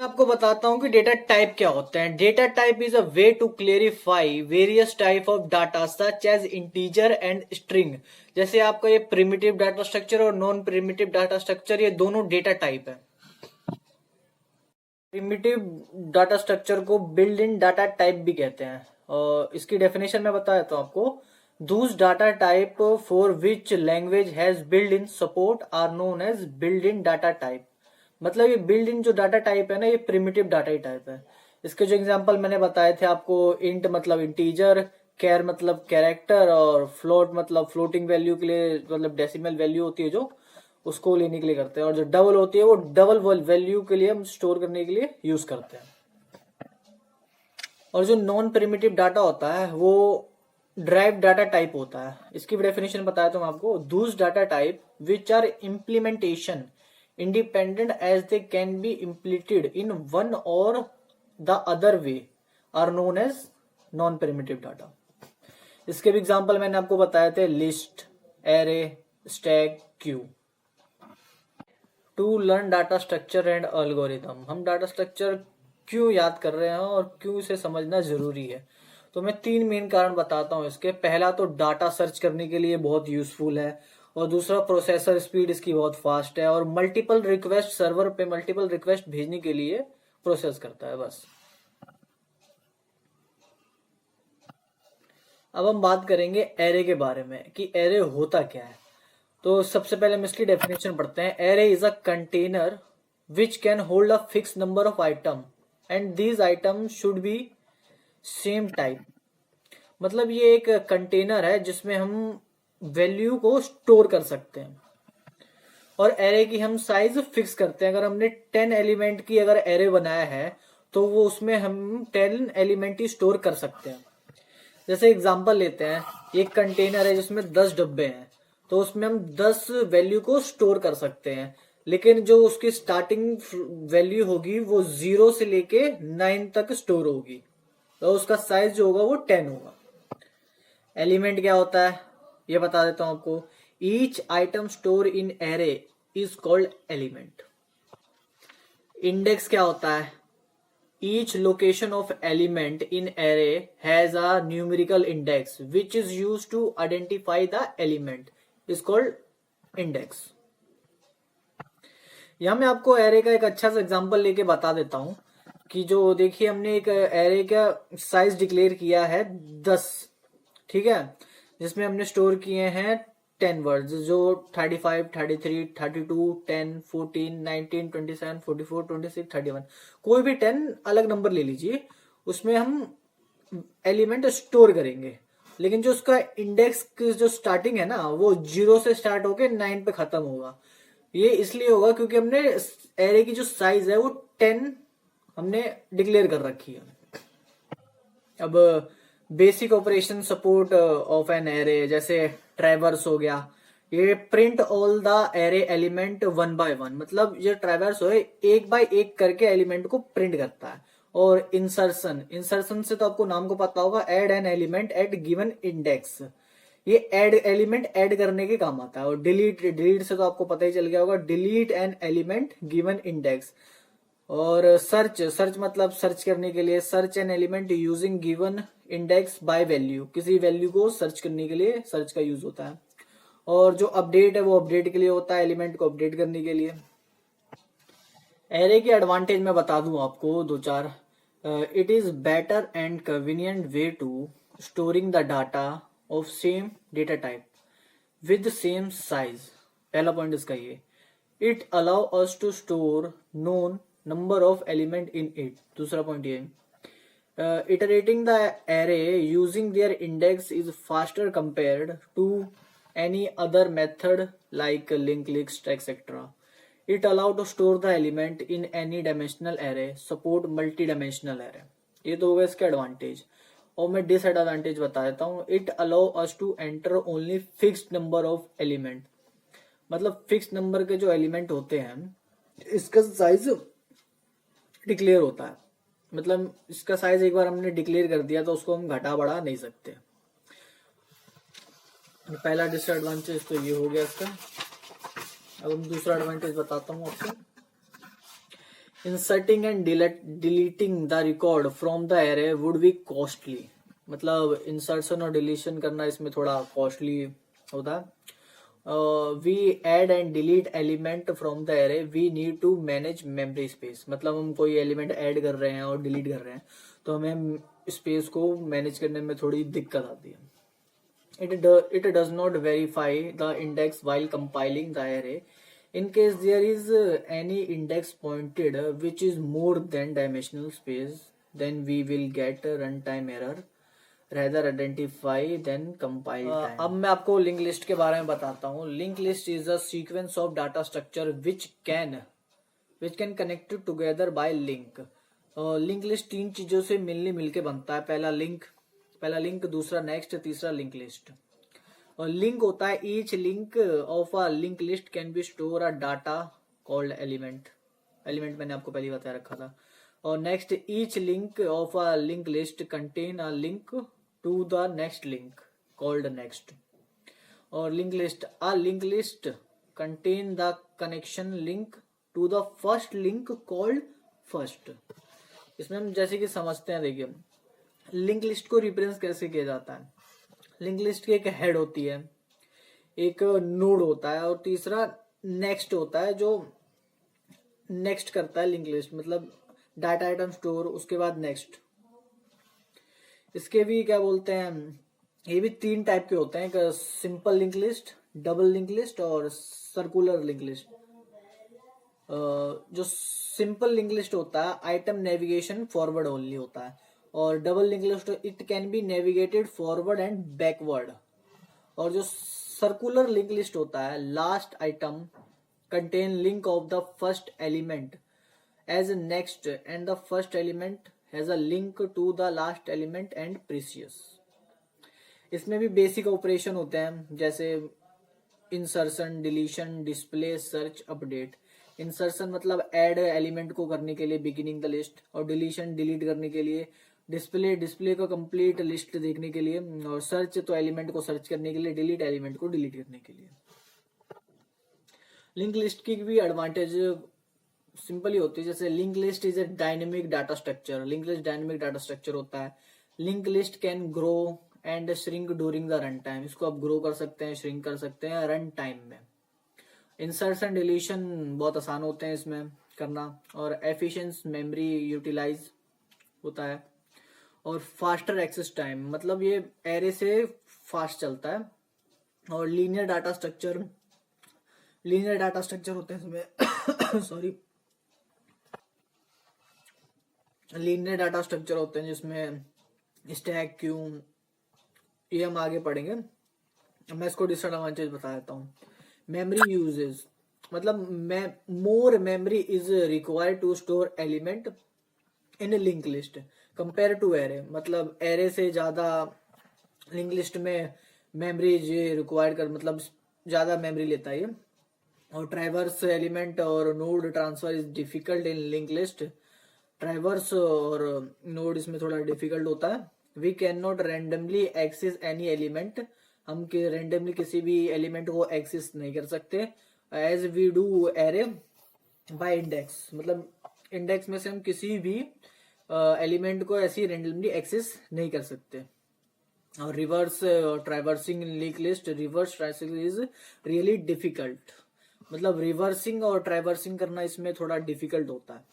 आपको बताता हूँ कि डेटा टाइप क्या होते हैं। Data type is a way to clarify various type of data such as integer and string. जैसे आपका ये प्रिमिटिव डाटा स्ट्रक्चर और नॉन प्रिमिटिव डाटा स्ट्रक्चर, ये दोनों डेटा टाइप है। प्रिमिटिव डाटा स्ट्रक्चर को बिल्ड इन डाटा टाइप भी कहते हैं, और इसकी डेफिनेशन मैं बता देता हूँ आपको। Those data type for which language has build in support are known as build in data type. मतलब ये बिल्ड इन जो डाटा टाइप है ना, ये प्रिमिटिव डाटा ही टाइप है। इसके जो एग्जांपल मैंने बताए थे आपको, इंट मतलब इंटीजर, कैर मतलब कैरेक्टर, और फ्लोट मतलब फ्लोटिंग वैल्यू के लिए, मतलब डेसिमल वैल्यू होती है जो, उसको लेने के लिए करते हैं। और जो डबल होती है वो डबल वैल्यू के लिए हम स्टोर करने के लिए यूज करते हैं। और जो नॉन प्रिमिटिव डाटा होता है वो ड्राइव डाटा टाइप होता है। इसकी डेफिनेशन बताया तो मैं आपको। Those data type which are implementation independent as they can be implemented in one or the other way are known as non primitive data. इसके भी एग्जांपल मैंने आपको बताए थे, list, array, stack, queue. To learn data structure and algorithm. हम data structure क्यों याद कर रहे हैं और क्यों इसे समझना जरूरी है, तो मैं 3 मेन कारण बताता हूँ इसके। पहला तो डाटा सर्च करने के लिए बहुत यूजफुल है, और दूसरा प्रोसेसर स्पीड इसकी बहुत फास्ट है, और मल्टीपल रिक्वेस्ट सर्वर पे मल्टीपल रिक्वेस्ट भेजने के लिए प्रोसेस करता है। बस अब हम बात करेंगे एरे के बारे में कि एरे होता क्या है। तो सबसे पहले हम इसकी डेफिनेशन पढ़ते हैं। Array is a container which can hold a fix number of item and these item should be same type. मतलब ये एक कंटेनर है जिसमें हम वैल्यू को स्टोर कर सकते हैं, और एरे की हम साइज फिक्स करते हैं। अगर हमने 10 एलिमेंट की अगर एरे बनाया है तो वो उसमें हम 10 एलिमेंट ही स्टोर कर सकते हैं। जैसे एग्जांपल लेते हैं, एक कंटेनर है जिसमें 10 डब्बे हैं, तो उसमें हम 10 वैल्यू को स्टोर कर सकते हैं, लेकिन जो उसकी स्टार्टिंग वैल्यू होगी वो 0 से लेके 9 तक स्टोर होगी, तो उसका साइज जो होगा वो 10 होगा। एलिमेंट क्या होता है ये बता देता हूं आपको। Each item store in array is called element. Index क्या होता है? Each location of element in array has a numerical index which is used to identify the element is called index। यहां मैं आपको एरे का एक अच्छा सा एग्जांपल लेके बता देता हूं कि जो देखिए हमने एक एरे का साइज डिक्लेयर किया है 10, ठीक है, जिसमें हमने स्टोर किए हैं 10 वर्ड्स, जो 35, 33, 32, 10, 14, 19, 27, 44, 26, 31, कोई भी 10 अलग नंबर ले लीजिए, उसमें हम एलिमेंट स्टोर करेंगे। लेकिन जो उसका इंडेक्स जो स्टार्टिंग है ना, वो 0 से स्टार्ट होके 9 पे खत्म होगा। ये इसलिए होगा क्योंकि हमने एरे की जो साइज है वो 10 हमने डिक्लेयर कर रखी है। अब basic operation support of an array, जैसे ट्रैवर्स हो गया, ये print all the array element one by one. मतलब ये ट्रैवर्स हो एक बाय एक करके एलिमेंट को प्रिंट करता है। और इंसर्शन, इंसर्शन से तो आपको नाम को पता होगा, add an element at given index. ये ऐड एलिमेंट ऐड करने के काम आता है। और डिलीट, डिलीट से तो आपको पता ही चल गया होगा, delete an element given index. और सर्च, सर्च मतलब सर्च करने के लिए, search an element using given index by value. किसी वैल्यू को सर्च करने के लिए सर्च का यूज होता है। और जो अपडेट है वो अपडेट के लिए होता है, एलिमेंट को अपडेट करने के लिए। एरे के एडवांटेज मैं बता दूं आपको 2-4। It is better and convenient way to storing the data of same data type with same size. पहला पॉइंट इसका ये। It allow us to store known number of element in it. दूसरा point ये, iterating the array using their index is faster compared to any other method like link list etcetera. It allow to store the element in any dimensional array, support multi dimensional array. ये तो होगा इसके advantage. और मैं disadvantage बता देता हूँ। It allow us to enter only fixed number of element. मतलब फिक्स नंबर के जो एलिमेंट होते हैं इसका साइज डिक्लेयर होता है। मतलब इसका साइज एक बार हमने डिक्लेयर कर दिया तो उसको हम घटा बढ़ा नहीं सकते। पहला डिसएडवांटेज तो ये हो गया इसका। अब हम दूसरा एडवांटेज बताता हूँ आपको। Inserting and deleting the record from the array would be costly. मतलब इंसर्शन और डिलीशन करना इसमें थोड़ा कॉस्टली होता है। We add and delete element from the array, we need to manage memory space. मतलब हम कोई एलिमेंट ऐड कर रहे हैं और डिलीट कर रहे हैं तो हमें स्पेस को मैनेज करने में थोड़ी दिक्कत आती है। It does not verify the index while compiling the array. In case there is any index pointed which is more than dimensional space, then we will get a runtime error. Rather identify than compile time. अब मैं आपको link list के बारे में बताता हूँ। Link list is a sequence of data structure which can connect together by link. Link list तीन चीजों से मिलके बनता है। पहला लिंक, दूसरा नेक्स्ट, तीसरा लिंक लिस्ट। और लिंक होता है each link of a link list can be store a data called element मैंने आपको पहले बताया रखा था। और next, each link of a link list contain a link to the next link called next. और link list contain the connection link to the first link called first. इसमें हम जैसे कि समझते हैं, देखिए लिंक लिस्ट को रिप्रेजेंट कैसे किया जाता है। लिंक लिस्ट की एक हेड होती है, एक नोड होता है और तीसरा नेक्स्ट होता है जो नेक्स्ट करता है लिंक लिस्ट, मतलब डाटा आइटम स्टोर, उसके बाद नेक्स्ट। इसके भी क्या बोलते हैं, ये भी तीन टाइप के होते हैं, एक simple link list, double link list और सर्कुलर लिंक लिस्ट। जो सिंपल लिंक लिस्ट होता है आइटम नेविगेशन फॉरवर्ड ओनली होता है, और double link list it can be navigated forward and backward. और जो सर्कुलर लिंक लिस्ट होता है, last item contain link of the first element as next and the first element has a link to the last element and previous. इसमें भी basic operation होते हैं, जैसे insertion, deletion, display, search, update. Insertion मतलब add element को करने के लिए बिगिनिंग द लिस्ट, और डिलीशन डिलीट करने के लिए, डिस्प्ले को कंप्लीट लिस्ट देखने के लिए, और सर्च तो एलिमेंट को सर्च करने के लिए, डिलीट एलिमेंट को डिलीट करने के लिए। लिंक लिस्ट की भी एडवांटेज सिंपल ही होती है, जैसे link list is a dynamic data structure. Link list dynamic data structure होता है। Link list can grow and shrink during the run time. इसको आप ग्रो कर सकते हैं, श्रिंक कर सकते हैं रन टाइम में। इंसर्शन डिलीशन बहुत आसान होते हैं इसमें करना, और एफिशिएंट मेमोरी यूटिलाइज होता है, और फास्टर एक्सेस टाइम, मतलब ये एरे से फास्ट चलता है। और लीनियर डाटा स्ट्रक्चर होते हैं इसमें सॉरी, लीनियर डाटा स्ट्रक्चर होते हैं जिसमें स्टैक, क्यू, ये हम आगे पढ़ेंगे। मैं इसको डिसएडवांटेज बता देता हूँ। मेमोरी यूजेस, मतलब more memory is required to store element in link list compare to array. मतलब एरे से ज्यादा लिंक लिस्ट में मेमोरी रिक्वायर्ड कर, मतलब ज्यादा मेमोरी लेता है ये। और ट्राइवर्स एलिमेंट और node transfer is difficult in link list. Traverse और नोड इसमें थोड़ा डिफिकल्ट होता है। We can not randomly access any element, हम रैंडमली किसी भी एलिमेंट को एक्सेस नहीं कर सकते। As we do array by index, मतलब इंडेक्स में से हम किसी भी एलिमेंट को ऐसी रैंडमली एक्सेस नहीं कर सकते। और reverse traversing link list, reverse traversing is really difficult. मतलब रिवर्सिंग और ट्राइवर्सिंग करना इसमें थोड़ा डिफिकल्ट होता है।